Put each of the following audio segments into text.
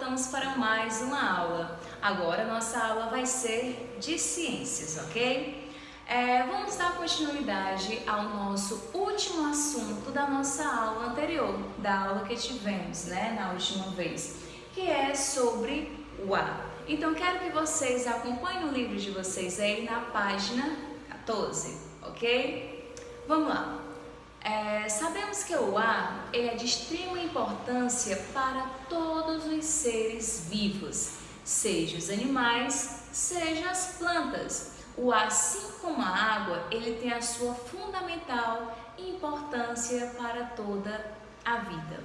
voltamos para mais uma aula. Agora nossa aula vai ser de ciências, ok? Vamos dar continuidade ao nosso último assunto da nossa aula anterior, da aula que tivemos, na última vez, que é sobre o ar. Então quero que vocês acompanhem o livro de vocês aí na página 14, ok? Vamos lá. Sabemos que o ar é de extrema importância para todos os seres vivos, seja os animais, seja as plantas. O ar, assim como a água, ele tem a sua fundamental importância para toda a vida.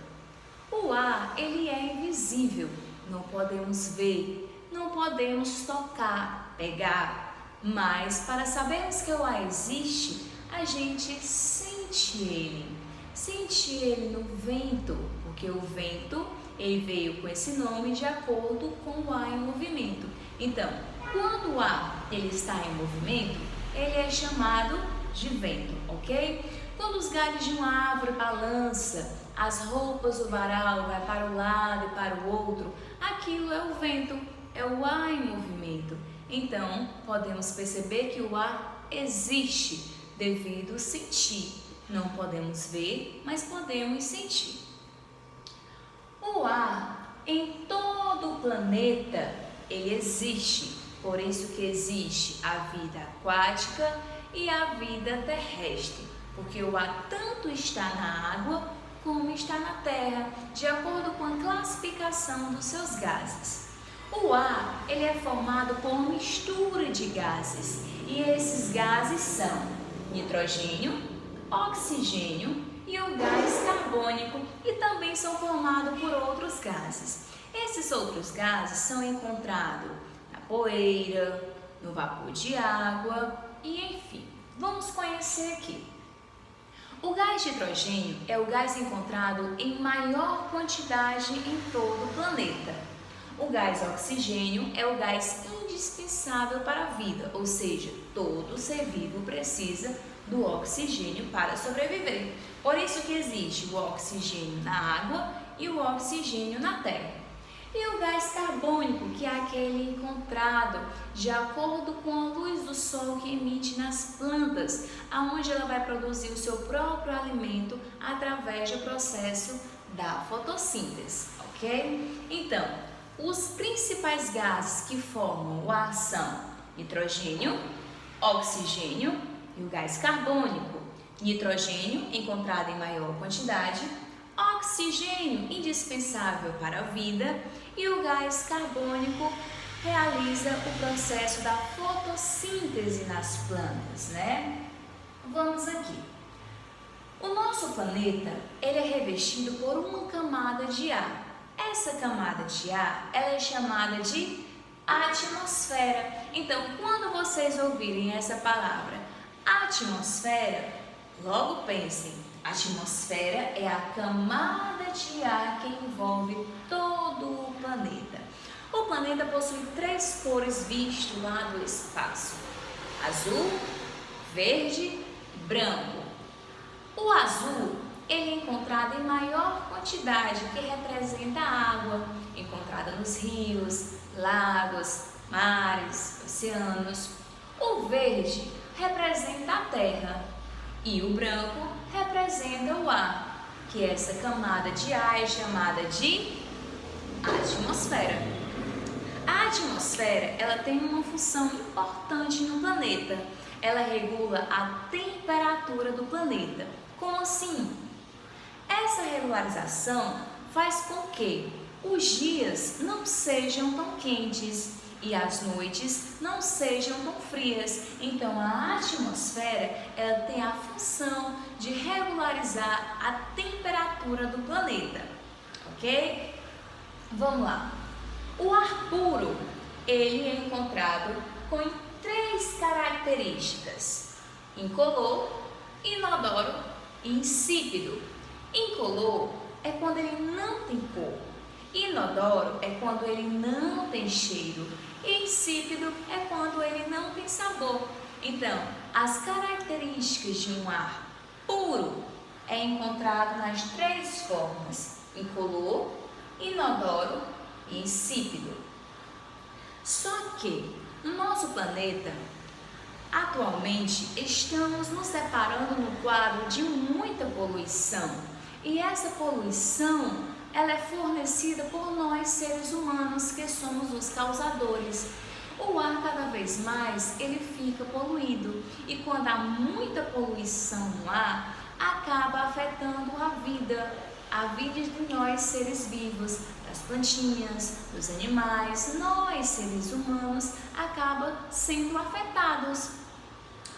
O ar, ele é invisível, não podemos ver, não podemos tocar, pegar, mas para sabermos que o ar existe, a gente sente ele no vento, porque o vento ele veio com esse nome de acordo com o ar em movimento. Então, quando o ar ele está em movimento, ele é chamado de vento, ok? Quando os galhos de uma árvore balançam, as roupas do varal vai para um lado e para o outro, aquilo é o vento, é o ar em movimento. Então, podemos perceber que o ar existe devido sentir. Não podemos ver, mas podemos sentir. O ar em todo o planeta, ele existe. Por isso que existe a vida aquática e a vida terrestre. Porque o ar tanto está na água como está na terra, de acordo com a classificação dos seus gases. O ar, ele é formado por uma mistura de gases. E esses gases são nitrogênio, oxigênio e o gás carbônico, e também são formados por outros gases. Esses outros gases são encontrados na poeira, no vapor de água e enfim. Vamos conhecer aqui. O gás de hidrogênio é o gás encontrado em maior quantidade em todo o planeta. O gás oxigênio é o gás indispensável para a vida, ou seja, todo ser vivo precisa do oxigênio para sobreviver. Por isso que existe o oxigênio na água e o oxigênio na terra. E o gás carbônico, que é aquele encontrado de acordo com a luz do sol que emite nas plantas, aonde ela vai produzir o seu próprio alimento através do processo da fotossíntese, ok? Então, os principais gases que formam o ar são nitrogênio, oxigênio e o gás carbônico. Nitrogênio, encontrado em maior quantidade, oxigênio, indispensável para a vida, e o gás carbônico realiza o processo da fotossíntese nas plantas, Vamos aqui. O nosso planeta, ele é revestido por uma camada de ar. Essa camada de ar, ela é chamada de atmosfera. Então, quando vocês ouvirem essa palavra, atmosfera, logo pensem, atmosfera é a camada de ar que envolve todo o planeta. O planeta possui 3 cores vistas lá do espaço: azul, verde e branco. O azul ele é encontrado em maior quantidade, que representa a água, encontrada nos rios, lagos, mares, oceanos. O verde representa a terra e o branco representa o ar, que essa camada de ar é chamada de atmosfera. A atmosfera, ela tem uma função importante no planeta. Ela regula a temperatura do planeta. Como assim? Essa regularização faz com que os dias não sejam tão quentes e as noites não sejam tão frias. Então, a atmosfera ela tem a função de regularizar a temperatura do planeta, ok? Vamos lá. O ar puro, ele é encontrado com 3 características: incolor, inodoro e insípido. Incolor é quando ele não tem cor. Inodoro é quando ele não tem cheiro. E insípido é quando ele não tem sabor. Então, as características de um ar puro é encontrado nas 3 formas: incolor, inodoro insípido. Só que no nosso planeta, atualmente, estamos nos deparando no quadro de muita poluição. E essa poluição, ela é fornecida por nós, seres humanos, que somos os causadores. O ar, cada vez mais, ele fica poluído. E quando há muita poluição no ar, acaba afetando a vida de nós, seres vivos, das plantinhas, dos animais. Nós, seres humanos, acaba sendo afetados.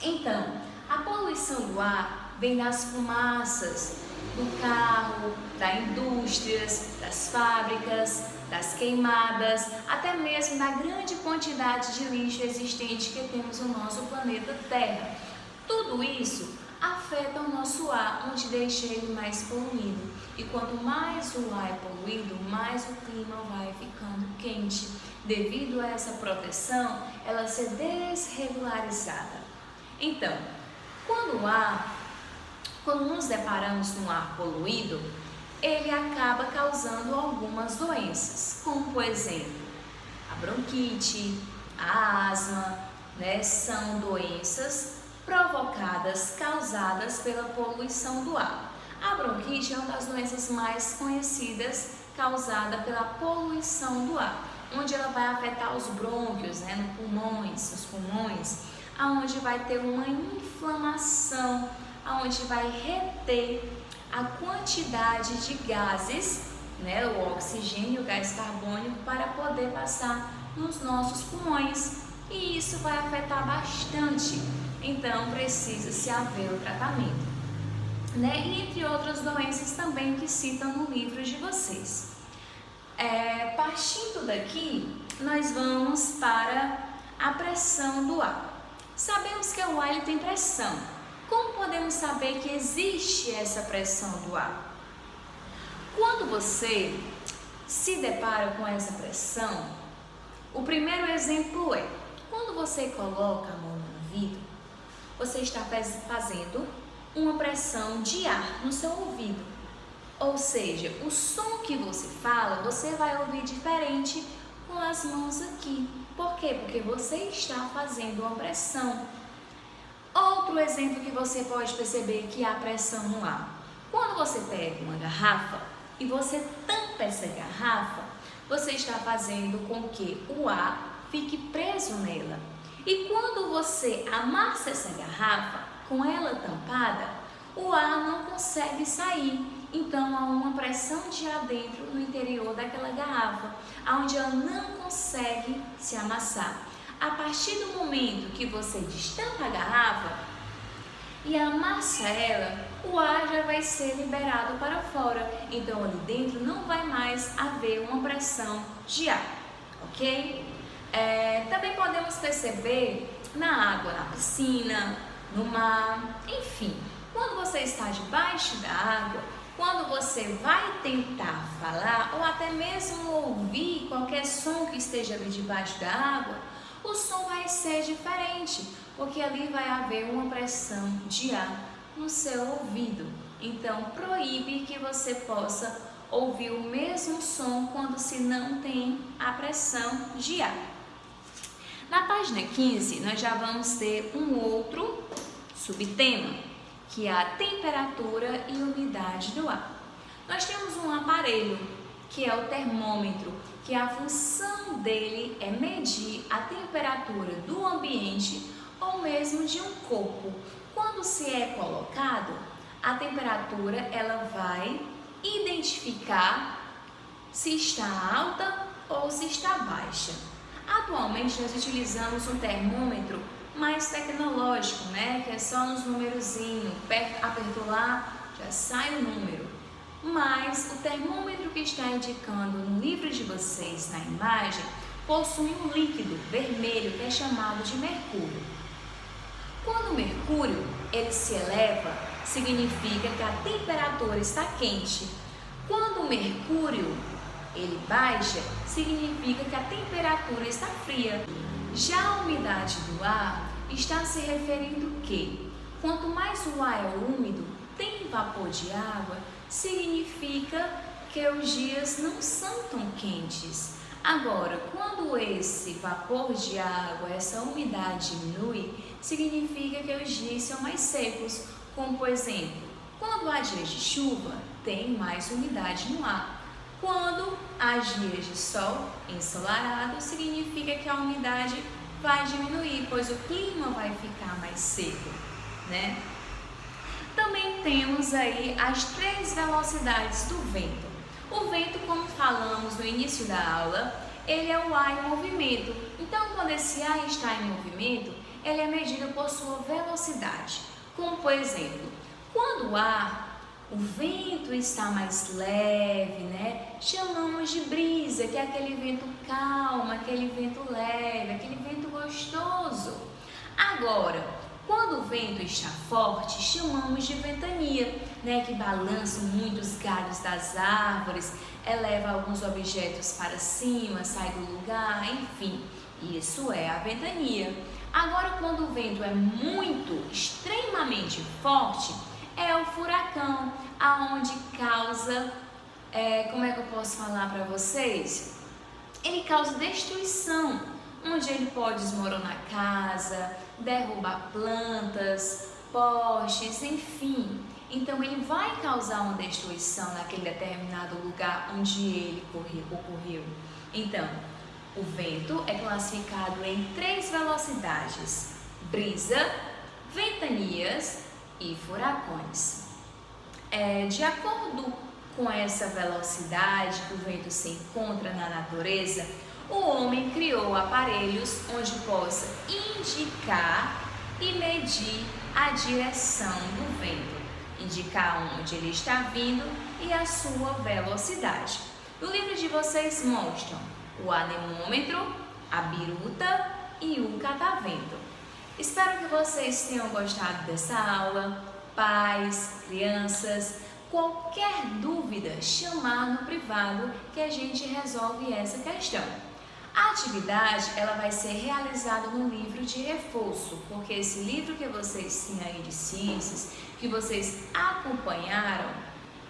Então, a poluição do ar vem das fumaças do carro, das indústrias, das fábricas, das queimadas, até mesmo da grande quantidade de lixo existente que temos no nosso planeta Terra. Tudo isso afeta o nosso ar, onde deixa ele mais poluído. E quanto mais o ar é poluído, mais o clima vai ficando quente. Devido a essa proteção, ela ser desregularizada. Então, quando nos deparamos com um ar poluído, ele acaba causando algumas doenças, como por exemplo, a bronquite, a asma, são doenças causadas pela poluição do ar. A bronquite é uma das doenças mais conhecidas causada pela poluição do ar, onde ela vai afetar os brônquios, nos pulmões, aonde vai ter uma inflamação, aonde vai reter a quantidade de gases, o oxigênio e o gás carbônico, para poder passar nos nossos pulmões, e isso vai afetar bastante. Então precisa-se haver o tratamento, e entre outras doenças também que citam no livro de vocês. Partindo daqui, nós vamos para a pressão do ar. Sabemos que o ar ele tem pressão. Como podemos saber que existe essa pressão do ar? Quando você se depara com essa pressão, o primeiro exemplo é, quando você coloca a mão no ouvido, você está fazendo uma pressão de ar no seu ouvido. Ou seja, o som que você fala, você vai ouvir diferente com as mãos aqui. Por quê? Porque você está fazendo uma pressão. Outro exemplo que você pode perceber que há pressão no ar. Quando você pega uma garrafa e você tampa essa garrafa, você está fazendo com que o ar fique preso nela. E quando você amassa essa garrafa, com ela tampada, o ar não consegue sair. Então há uma pressão de ar dentro no interior daquela garrafa, onde ela não consegue se amassar. A partir do momento que você destampa a garrafa e amassa ela, o ar já vai ser liberado para fora. Então ali dentro não vai mais haver uma pressão de ar, ok? Também podemos perceber na água, na piscina, no mar, enfim. Quando você está debaixo da água, quando você vai tentar falar ou até mesmo ouvir qualquer som que esteja ali debaixo da água, o som vai ser diferente, porque ali vai haver uma pressão de ar no seu ouvido. Então, proíbe que você possa ouvir o mesmo som quando se não tem a pressão de ar. Na página 15, nós já vamos ter um outro subtema, que é a temperatura e umidade do ar. Nós temos um aparelho, que é o termômetro, que a função dele é medir a temperatura do ambiente ou mesmo de um corpo. Quando se é colocado, a temperatura ela vai identificar se está alta ou se está baixa. Atualmente nós utilizamos um termômetro mais tecnológico, que é só nos numerozinhos, apertou lá, já sai o número. Mas o termômetro que está indicando no livro de vocês, na imagem, possui um líquido vermelho que é chamado de mercúrio. Quando o mercúrio ele se eleva, significa que a temperatura está quente. Quando o mercúrio ele baixa, significa que a temperatura está fria. Já a umidade do ar está se referindo que, quanto mais o ar é úmido, tem vapor de água, significa que os dias não são tão quentes. Agora, quando esse vapor de água, essa umidade diminui, significa que os dias são mais secos. Como, por exemplo, quando há dias de chuva, tem mais umidade no ar. Quando há dias de sol ensolarado, significa que a umidade vai diminuir, pois o clima vai ficar mais seco, né? Também temos aí as 3 velocidades do vento. O vento, como falamos no início da aula, ele é o ar em movimento. Então, quando esse ar está em movimento, ele é medido por sua velocidade. Como, por exemplo, quando o vento está mais leve, né? Chamamos de brisa, que é aquele vento calmo, aquele vento leve, aquele vento gostoso. Agora, quando o vento está forte, chamamos de ventania, né? Que balança muito os galhos das árvores, eleva alguns objetos para cima, sai do lugar, enfim, isso é a ventania. Agora, quando o vento é muito, extremamente forte, é o furacão, aonde causa, como é que eu posso falar para vocês? Ele causa destruição, onde ele pode desmoronar casa, derrubar plantas, postes, enfim. Então, ele vai causar uma destruição naquele determinado lugar onde ele ocorreu. Então, o vento é classificado em 3 velocidades: brisa, ventanias e furacões. De acordo com essa velocidade que o vento se encontra na natureza, o homem criou aparelhos onde possa indicar e medir a direção do vento, indicar onde ele está vindo e a sua velocidade. No livro de vocês mostram o anemômetro, a biruta e o catavento. Espero que vocês tenham gostado dessa aula. Pais, crianças, qualquer dúvida, chamar no privado que a gente resolve essa questão. A atividade ela vai ser realizada no livro de reforço, porque esse livro que vocês têm aí de ciências, que vocês acompanharam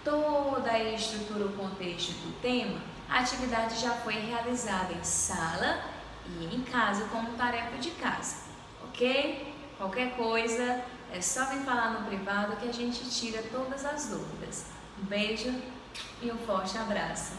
toda a estrutura, o contexto do tema, a atividade já foi realizada em sala e em casa como tarefa de casa, ok? Qualquer coisa é só vir falar no privado que a gente tira todas as dúvidas. Um beijo e um forte abraço.